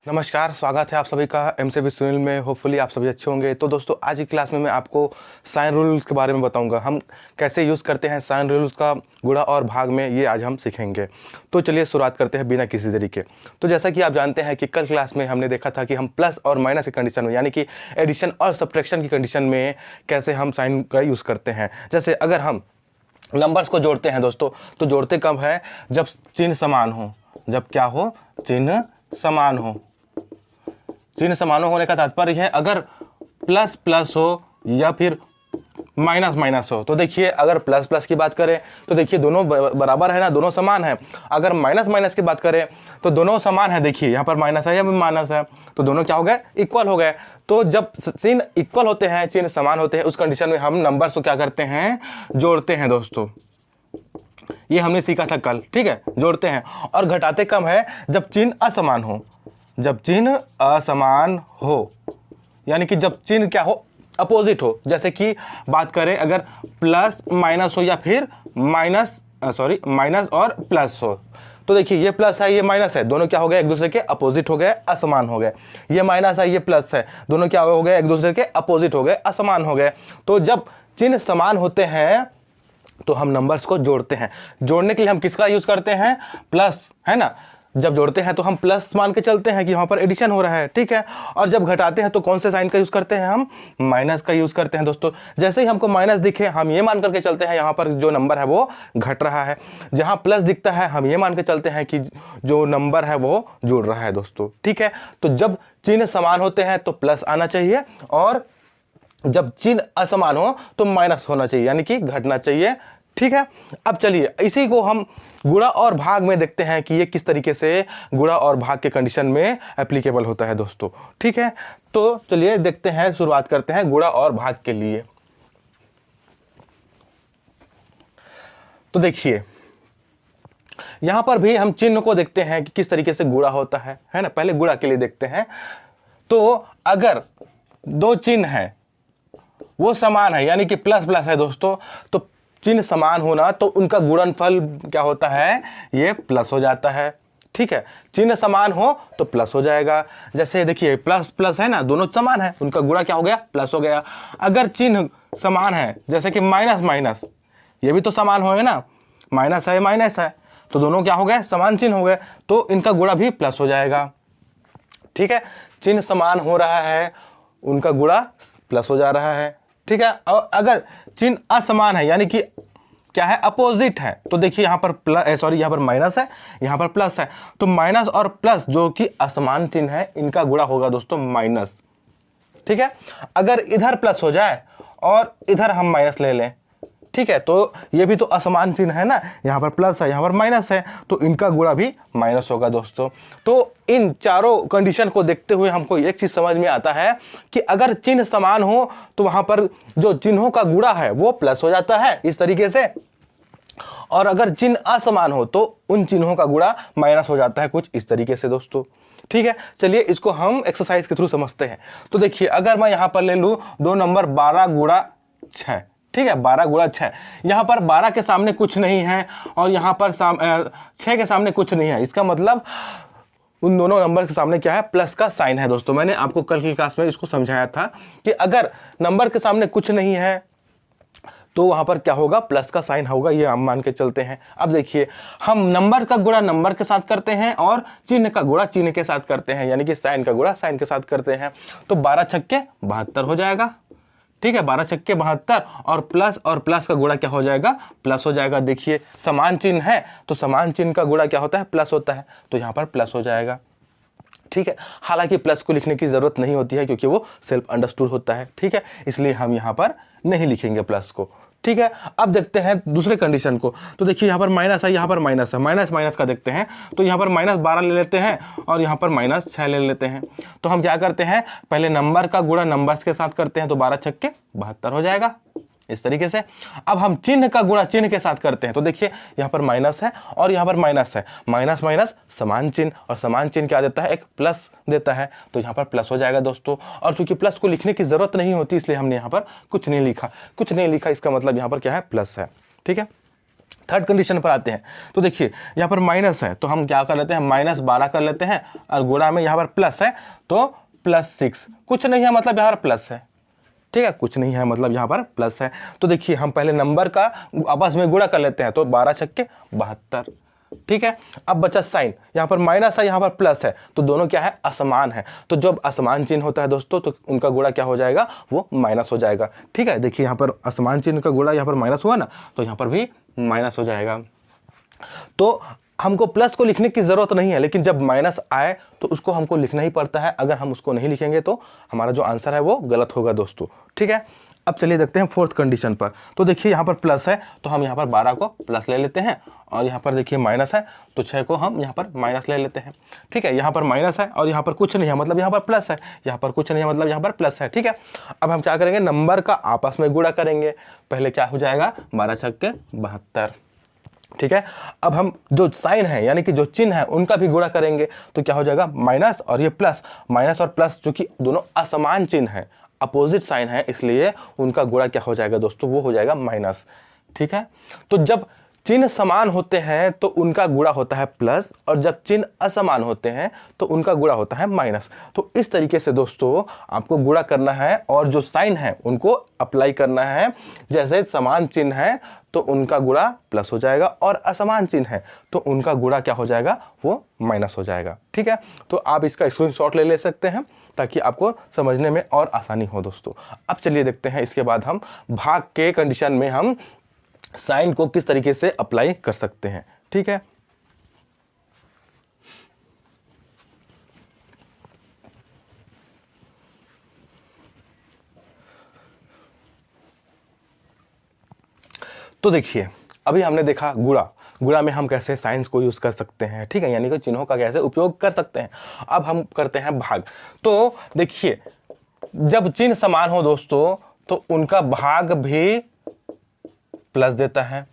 नमस्कार, स्वागत है आप सभी का एमसीबी सुनील में। होपफुली आप सभी अच्छे होंगे। तो दोस्तों, आज की क्लास में मैं आपको साइन रूल्स के बारे में बताऊंगा। हम कैसे यूज़ करते हैं साइन रूल्स का गुणा और भाग में, ये आज हम सीखेंगे। तो चलिए शुरुआत करते हैं बिना किसी देरी के। तो जैसा कि आप जानते हैं कि कल क्लास में हमने देखा था कि हम प्लस और माइनस की कंडीशन में, यानी कि एडिशन और सब्ट्रैक्शन की कंडीशन में कैसे हम साइन का यूज़ करते हैं। जैसे अगर हम नंबर्स को जोड़ते हैं दोस्तों, तो जोड़ते कब है? जब चिन्ह समान हो। जब क्या हो? चिन्ह समान हो। चिन्ह समान होने का तात्पर्य है अगर प्लस प्लस हो या फिर माइनस माइनस हो। तो देखिए, अगर प्लस प्लस की बात करें तो देखिए दोनों बराबर है ना, दोनों समान है। अगर माइनस माइनस की बात करें तो दोनों समान है। देखिए यहाँ पर माइनस है या माइनस है, तो दोनों क्या हो गए? इक्वल हो गए। तो जब चिन्ह इक्वल होते हैं, चिन्ह समान होते हैं, उस कंडीशन में हम नंबर्स को क्या करते हैं? जोड़ते हैं दोस्तों। ये हमने सीखा था कल, ठीक है? जोड़ते हैं। और घटाते कम है जब चिन्ह असमान हो। जब चिन्ह असमान हो, यानी कि जब चिन्ह क्या हो? अपोजिट हो। जैसे कि बात करें अगर प्लस माइनस हो या फिर माइनस और प्लस हो। तो देखिए ये प्लस है, ये माइनस है, दोनों क्या हो गए? एक दूसरे के अपोजिट हो गए, असमान हो गए। ये माइनस है, ये प्लस है, दोनों क्या हो गए? एक दूसरे के अपोजिट हो गए, असमान हो गए। तो जब चिन्ह समान होते हैं तो हम नंबर्स को जोड़ते हैं। जोड़ने के लिए हम किसका यूज करते हैं? प्लस, है ना? जब जोड़ते हैं तो हम प्लस मान के चलते हैं कि वहां पर एडिशन हो रहा है, ठीक है? और जब घटाते हैं तो कौन से साइन का यूज करते हैं? हम माइनस का यूज करते हैं दोस्तों। जैसे ही हमको माइनस दिखे, हम ये मान करके चलते हैं यहाँ पर जो नंबर है वो घट रहा है। जहां प्लस दिखता है, हम ये मान के चलते हैं कि जो नंबर है वो जुड़ रहा है दोस्तों, ठीक है? तो जब चिन्ह समान होते हैं तो प्लस आना चाहिए, और जब चिन्ह असमान हो तो माइनस होना चाहिए, यानी कि घटना चाहिए, ठीक है? अब चलिए इसी को हम गुणा और भाग में देखते हैं कि ये किस तरीके से गुणा और भाग के कंडीशन में एप्लीकेबल होता है दोस्तों, ठीक है? तो चलिए देखते हैं, शुरुआत करते हैं गुणा और भाग के लिए। तो देखिए यहां पर भी हम चिन्ह को देखते हैं कि किस तरीके से गुणा होता है ना? पहले गुणा के लिए देखते हैं। तो अगर दो चिन्ह है वो समान है, यानी कि प्लस प्लस है दोस्तों, तो चिन्ह समान होना तो उनका गुणनफल क्या होता है? ये प्लस हो जाता है, ठीक है? चिन्ह समान हो तो प्लस हो जाएगा। जैसे देखिए प्लस प्लस है ना, दोनों समान है, उनका गुणा क्या हो गया? प्लस हो गया। अगर चिन्ह समान है, जैसे कि माइनस माइनस, ये भी तो समान हो, है ना? माइनस है माइनस है, तो दोनों क्या हो गए? समान चिन्ह हो गए, तो इनका गुणा भी प्लस हो जाएगा, ठीक है? चिन्ह समान हो रहा है, उनका गुणा प्लस हो जा रहा है, ठीक है? और अगर चिन्ह असमान है, यानी कि क्या है? अपोजिट है, तो देखिए यहाँ पर यहाँ पर माइनस है, यहाँ पर प्लस है, तो माइनस और प्लस जो कि असमान चिन्ह है, इनका गुणा होगा दोस्तों माइनस, ठीक है? अगर इधर प्लस हो जाए और इधर हम माइनस ले लें, ठीक है, तो ये भी तो असमान चिन्ह है ना, यहाँ पर प्लस है, यहाँ पर माइनस है, तो इनका गुणा भी माइनस होगा दोस्तों। तो इन चारों कंडीशन को देखते हुए हमको एक चीज समझ में आता है कि अगर चिन्ह समान हो तो वहां पर जो चिन्हों का गुणा है वो प्लस हो जाता है इस तरीके से, और अगर चिन्ह असमान हो तो उन चिन्हों का गुणा माइनस हो जाता है कुछ इस तरीके से दोस्तों, ठीक है? चलिए इसको हम एक्सरसाइज के थ्रू समझते हैं। तो देखिए अगर मैं यहां पर ले लूं दो नंबर 12 गुणा 6, ठीक है? 12 गुणा 6, यहां पर 12 के सामने कुछ नहीं है और यहां पर 6 के सामने कुछ नहीं है। इसका मतलब उन दोनों नंबर के सामने क्या है? प्लस का साइन है दोस्तों। मैंने आपको कल की क्लास में इसको समझाया था कि अगर नंबर के सामने कुछ नहीं है तो वहां पर क्या होगा? प्लस का साइन होगा, ये हम मान के चलते हैं। अब देखिए हम नंबर का गुणा नंबर के साथ करते हैं और चिन्ह का गुणा चिन्ह के साथ करते हैं, यानी कि साइन का गुणा साइन के साथ करते हैं। तो 12 छक्के 72 हो जाएगा, ठीक है? 12 छक्के 72, और प्लस का गुणा क्या हो जाएगा? प्लस हो जाएगा। देखिए समान चिन्ह है तो समान चिन्ह का गुणा क्या होता है? प्लस होता है, तो यहाँ पर प्लस हो जाएगा, ठीक है? हालांकि प्लस को लिखने की जरूरत नहीं होती है क्योंकि वो सेल्फ अंडरस्टूड होता है, ठीक है? इसलिए हम यहाँ पर नहीं लिखेंगे प्लस को, ठीक है? अब देखते हैं दूसरे कंडीशन को। तो देखिए यहाँ पर माइनस है, यहाँ पर माइनस है, माइनस माइनस का देखते हैं। तो यहाँ पर माइनस 12 ले लेते हैं और यहाँ पर माइनस 6 ले लेते हैं। तो हम क्या करते हैं? पहले नंबर का गुणा नंबर्स के साथ करते हैं, तो 12 छक्के 72 हो जाएगा इस तरीके से। अब हम चिन्ह का गुणा चिन्ह के साथ करते हैं, तो देखिए यहाँ पर माइनस है और यहाँ पर माइनस है, माइनस माइनस समान चिन्ह, और समान चिन्ह क्या देता है? एक प्लस देता है, तो यहाँ पर प्लस हो जाएगा दोस्तों। और चूंकि प्लस को लिखने की जरूरत नहीं होती इसलिए हमने यहाँ पर कुछ नहीं लिखा, इसका मतलब यहाँ पर क्या है? प्लस है, ठीक है? थर्ड कंडीशन पर आते हैं। तो देखिए यहाँ पर माइनस है तो हम क्या कर लेते हैं, -12 कर लेते हैं, और गुणा में यहाँ पर प्लस है तो +6, कुछ नहीं है मतलब यहाँ पर प्लस है, ठीक है, कुछ नहीं है मतलब यहाँ पर प्लस है। तो देखिए हम पहले नंबर का आपस में गुणा कर लेते हैं, तो 12 छक्के 72, ठीक है। अब बचा साइन, यहाँ पर माइनस है यहाँ पर प्लस है, तो दोनों क्या है, असमान है। तो जब असमान चिन्ह होता है दोस्तों तो उनका गुणा क्या हो जाएगा, वो माइनस हो जाएगा, ठीक है। देखिए यहाँ पर असमान चिन्ह का गुणा यहाँ पर माइनस हुआ ना, तो यहाँ पर भी माइनस हो जाएगा। तो हमको प्लस को लिखने की ज़रूरत नहीं है, लेकिन जब माइनस आए तो उसको हमको लिखना ही पड़ता है। अगर हम उसको नहीं लिखेंगे तो हमारा जो आंसर है वो गलत होगा दोस्तों, ठीक है। अब चलिए देखते हैं फोर्थ कंडीशन पर। तो देखिए यहाँ पर प्लस है तो हम यहाँ पर 12 को प्लस ले लेते हैं, और यहाँ पर देखिए माइनस है तो 6 को हम यहाँ पर माइनस ले लेते हैं, ठीक है। यहाँ पर माइनस है और यहाँ पर कुछ नहीं है मतलब यहाँ पर प्लस है, यहाँ पर कुछ नहीं है मतलब यहाँ पर प्लस है, ठीक है। अब हम क्या करेंगे, नंबर का आपस में गुणा करेंगे। पहले क्या हो जाएगा, 12 छक्के 72, ठीक है। अब हम जो साइन है यानी कि जो चिन्ह है उनका भी गुणा करेंगे, तो क्या हो जाएगा, माइनस और ये प्लस, माइनस और प्लस जो कि दोनों असमान चिन्ह है, अपोजिट साइन है, इसलिए उनका गुणा क्या हो जाएगा दोस्तों, वो हो जाएगा माइनस, ठीक है। तो जब चिन्ह समान होते हैं तो उनका गुणा होता है प्लस, और जब चिन्ह असमान होते हैं तो उनका गुणा होता है माइनस। तो इस तरीके से दोस्तों आपको गुणा करना है और जो साइन है उनको अप्लाई करना है। जैसे समान चिन्ह है तो उनका गुणा प्लस हो जाएगा, और असमान चिन्ह है तो उनका गुणा क्या हो जाएगा, वो माइनस हो जाएगा, ठीक है। तो आप इसका स्क्रीनशॉट ले सकते हैं ताकि आपको समझने में और आसानी हो दोस्तों। अब चलिए देखते हैं इसके बाद हम भाग के कंडीशन में हम साइन को किस तरीके से अप्लाई कर सकते हैं, ठीक है। तो देखिए अभी हमने देखा गुणा में हम कैसे साइंस को यूज कर सकते हैं, ठीक है, यानी कि चिन्हों का कैसे उपयोग कर सकते हैं। अब हम करते हैं भाग। तो देखिए जब चिन्ह समान हो दोस्तों तो उनका भाग भी प्लस देता है।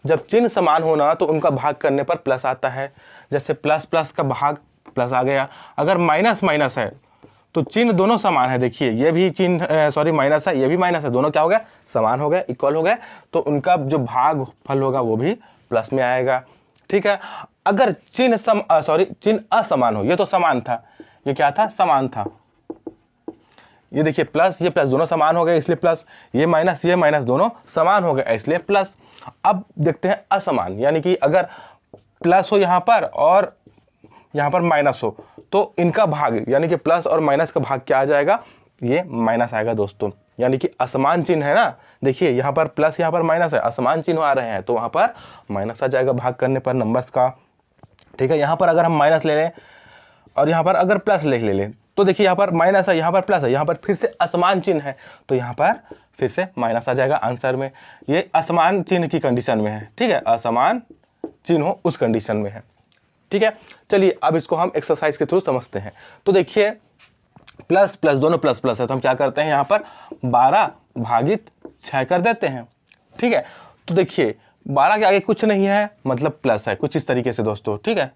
जब चिन्ह समान होना तो उनका भाग करने पर प्लस आता है। जैसे प्लस प्लस का भाग प्लस आ गया। अगर माइनस माइनस है तो चिन्ह दोनों समान है। देखिए ये भी चिन्ह माइनस है, ये भी माइनस है, दोनों क्या हो गए, समान हो गए, इक्वल हो गए, तो उनका जो भाग फल होगा वो भी प्लस में आएगा, ठीक है। अगर चिन्ह असमान हो, ये तो समान था, ये क्या था, समान था, ये देखिए प्लस ये प्लस दोनों समान हो गए इसलिए प्लस, ये माइनस दोनों समान हो गए इसलिए प्लस। अब देखते हैं असमान, यानी कि अगर प्लस हो यहाँ पर और यहाँ पर माइनस हो तो इनका भाग यानी कि प्लस और माइनस का भाग क्या आ जाएगा, ये माइनस आएगा दोस्तों। यानी कि असमान चिन्ह है ना, देखिए यहाँ पर प्लस यहाँ पर माइनस है, असमान चिन्ह आ रहे हैं तो वहाँ पर माइनस आ जाएगा भाग करने पर नंबर्स का, ठीक है। यहाँ पर अगर हम माइनस ले लें और यहाँ पर अगर प्लस ले लें तो देखिए यहाँ पर माइनस है, यहाँ पर प्लस है, यहाँ पर फिर से असमान चिन्ह है तो यहाँ पर फिर से माइनस आ जाएगा आंसर में। ये असमान चिन्ह की कंडीशन में है, ठीक है, असमान चिन्ह हो उस कंडीशन में है, ठीक है। चलिए अब इसको हम एक्सरसाइज के थ्रू समझते हैं। तो देखिए प्लस प्लस दोनों प्लस प्लस है तो हम क्या करते हैं, यहाँ पर 12 भागित 6 कर देते हैं, ठीक है। तो देखिए 12 के आगे कुछ नहीं है मतलब प्लस है, कुछ इस तरीके से दोस्तों, ठीक है।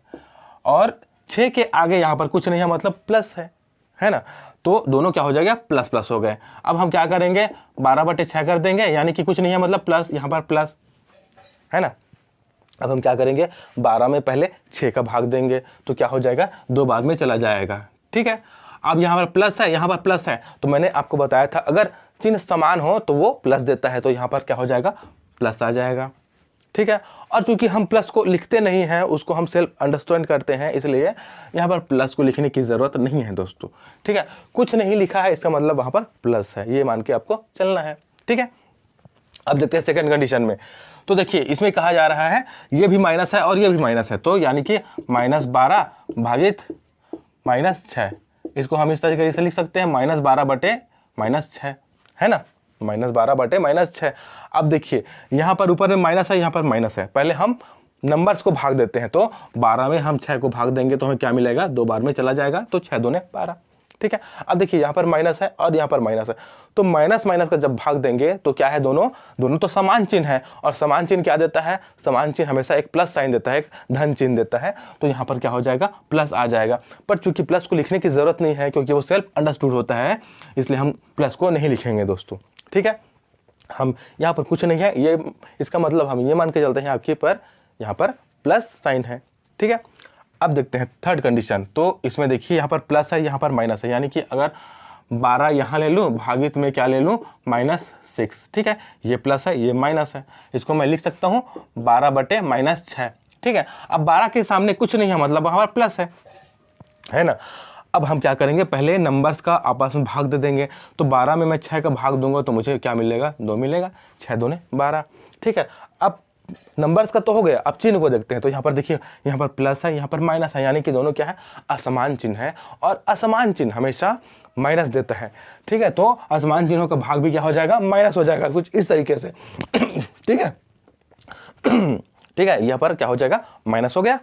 और 6 के आगे यहाँ पर कुछ नहीं है मतलब प्लस है ना, तो दोनों क्या हो जाएगा, प्लस प्लस हो गए। अब हम क्या करेंगे, 12/6 कर देंगे, यानी कि कुछ नहीं है मतलब प्लस, यहाँ पर प्लस है ना। अब हम क्या करेंगे, 12 में पहले 6 का भाग देंगे तो क्या हो जाएगा, 2 बार में चला जाएगा, ठीक है। अब यहाँ पर प्लस है, यहाँ पर प्लस है, तो मैंने आपको बताया था अगर चिन्ह समान हो तो वो प्लस देता है, तो यहाँ पर क्या हो जाएगा, प्लस आ जाएगा, ठीक है। और चूंकि हम प्लस को लिखते नहीं हैं, उसको हम सेल्फ अंडरस्टैंड करते हैं, इसलिए यहाँ पर प्लस को लिखने की ज़रूरत नहीं है दोस्तों, ठीक है। कुछ नहीं लिखा है इसका मतलब वहाँ पर प्लस है, ये मान के आपको चलना है, ठीक है। अब देखते हैं सेकंड कंडीशन में। तो देखिए इसमें कहा जा रहा है ये भी माइनस है और ये भी माइनस है, तो यानी कि -12 भागित -6, इसको हम इस तरीके से लिख सकते हैं -12/-6, है ना, -12/-6। अब देखिए यहाँ पर ऊपर में माइनस है, यहाँ पर माइनस है, पहले हम नंबर्स को भाग देते हैं, तो 12 में हम 6 को भाग देंगे तो हमें क्या मिलेगा, 2 बार में चला जाएगा, तो 6 दूने 12, ठीक है। अब देखिए यहाँ पर माइनस है और यहाँ पर माइनस है, तो माइनस माइनस का जब भाग देंगे तो क्या है, दोनों तो समान चिन्ह है, और समान चिन्ह क्या देता है, समान चिन्ह हमेशा एक प्लस साइन देता है, एक धन चिन्ह देता है, तो यहाँ पर क्या हो जाएगा, प्लस आ जाएगा। पर चूंकि प्लस को लिखने की जरूरत नहीं है क्योंकि वो सेल्फ अंडरस्टूड होता है, इसलिए हम प्लस को नहीं लिखेंगे दोस्तों, ठीक है। हम यहाँ पर कुछ नहीं है, ये इसका मतलब हम ये मान के चलते हैं आपके पर यहाँ पर प्लस साइन है, ठीक है। अब देखते हैं थर्ड कंडीशन। तो इसमें देखिए यहाँ पर प्लस है, यहाँ पर माइनस है, यानी कि अगर 12 यहाँ ले लूँ, भागित में क्या ले लूँ, -6, ठीक है। ये प्लस है, ये माइनस है, इसको मैं लिख सकता हूँ 12/-6, ठीक है। अब 12 के सामने कुछ नहीं है, मतलब हमारा प्लस है ना। अब हम क्या करेंगे, पहले नंबर्स का आपस में भाग दे देंगे। तो 12 में मैं 6 का भाग दूंगा तो मुझे क्या मिलेगा, 2 मिलेगा, 6 दूने 12, ठीक है। अब नंबर्स का तो हो गया, अब चिन्ह को देखते हैं। तो यहाँ पर देखिए, यहाँ पर प्लस है, यहाँ पर माइनस है, यानी कि दोनों क्या है, असमान चिन्ह है, और असमान चिन्ह हमेशा माइनस देता है, ठीक है। तो असमान चिन्हों का भाग भी क्या हो जाएगा, माइनस हो जाएगा, कुछ इस तरीके से ठीक है ठीक है, यहाँ पर क्या हो जाएगा, माइनस हो गया।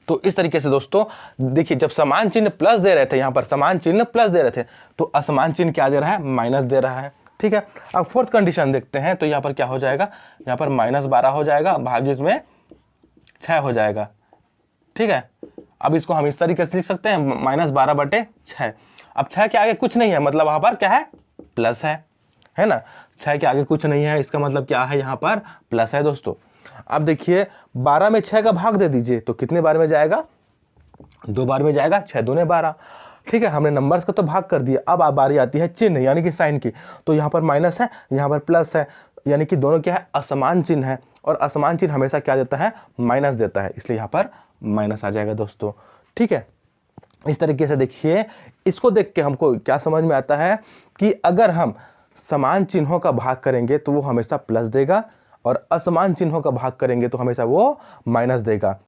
तो इस तरीके से दोस्तों देखिए, जब समान चिन्ह प्लस दे रहे थे, यहाँ पर समान चिन्ह प्लस दे रहे थे, तो असमान चिन्ह क्या दे रहा है, माइनस दे रहा है, ठीक है। अब फोर्थ कंडीशन देखते हैं। तो यहाँ पर क्या हो जाएगा, यहाँ पर -12 हो जाएगा, भागित में 6 हो जाएगा, ठीक है। अब इसको हम इस तरीके से लिख सकते हैं, -12/6। अब 6 के आगे कुछ नहीं है, मतलब वहाँ पर क्या है, प्लस है ना। 6 के आगे कुछ नहीं है, इसका मतलब क्या है, यहाँ पर प्लस है दोस्तों। अब देखिए 12 में 6 का भाग दे दीजिए, तो कितने बार में जाएगा, 2 बार में जाएगा, 6 दूने 12, ठीक है। हमने नंबर्स का तो भाग कर दिया। अब बारी आती है चिन्ह यानी कि साइन की। तो यहाँ पर माइनस है, यहाँ पर प्लस है, यानी कि दोनों क्या है, असमान चिन्ह है, और असमान चिन्ह हमेशा क्या देता है, माइनस देता है, इसलिए यहाँ पर माइनस आ जाएगा दोस्तों, ठीक है। इस तरीके से देखिए, इसको देख के हमको क्या समझ में आता है कि अगर हम समान चिन्हों का भाग करेंगे तो वो हमेशा प्लस देगा, और असमान चिन्हों का भाग करेंगे तो हमेशा वो माइनस देगा।